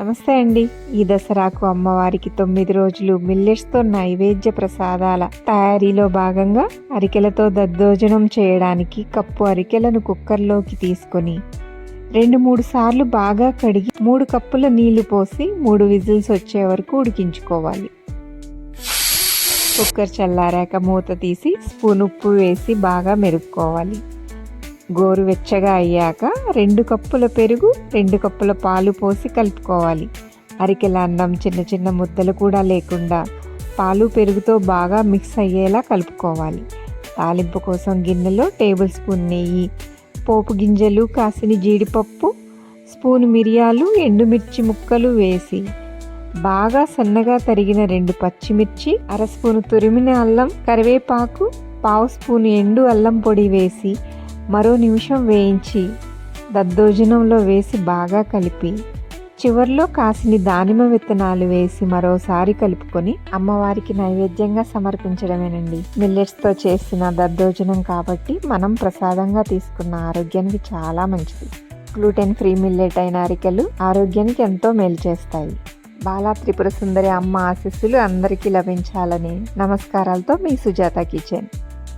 నమస్తే అండి. ఈ దసరాకు అమ్మవారికి 9 రోజులు మిల్లెట్స్తో నైవేద్య ప్రసాదాల తయారీలో భాగంగా అరికెలతో దద్దోజనం చేయడానికి కప్పు అరికెలను కుక్కర్లోకి తీసుకొని 2-3 సార్లు బాగా కడిగి 3 కప్పుల నీళ్లు పోసి 3 విజిల్స్ వచ్చే వరకు ఉడికించుకోవాలి. కుక్కర్ చల్లారాక మూత తీసి స్పూన్ ఉప్పు వేసి బాగా మెరుపుకోవాలి. గోరువెచ్చగా అయ్యాక 2 కప్పుల పెరుగు 2 కప్పుల పాలు పోసి కలుపుకోవాలి. అరికెల అన్నం చిన్న చిన్న ముద్దలు కూడా లేకుండా పాలు పెరుగుతో బాగా మిక్స్ అయ్యేలా కలుపుకోవాలి. తాలింపు కోసం గిన్నెలో టేబుల్ స్పూన్ నెయ్యి, పోపు గింజలు, కాసిని జీడిపప్పు, స్పూన్ మిరియాలు, ఎండుమిర్చి ముక్కలు వేసి బాగా సన్నగా తరిగిన 2 పచ్చిమిర్చి, అర స్పూను తురిమిన అల్లం, కరివేపాకు, పావు స్పూను ఎండు అల్లం పొడి వేసి మరో నిమిషం వేయించి దద్దోజనంలో వేసి బాగా కలిపి చివర్లో కాసిని దానిమ్మ విత్తనాలు వేసి మరోసారి కలుపుకొని అమ్మవారికి నైవేద్యంగా సమర్పించడమేనండి. మిల్లెట్స్తో చేసిన దద్దోజనం కాబట్టి మనం ప్రసాదంగా తీసుకున్న ఆరోగ్యానికి చాలా మంచిది. గ్లూటెన్ ఫ్రీ మిల్లెట్ అయిన అరికెలు ఆరోగ్యానికి ఎంతో మేలు చేస్తాయి. బాలా త్రిపుర సుందరి అమ్మ ఆశీస్సులు అందరికీ లభించాలని నమస్కారాలతో మీ సుజాత కిచెన్.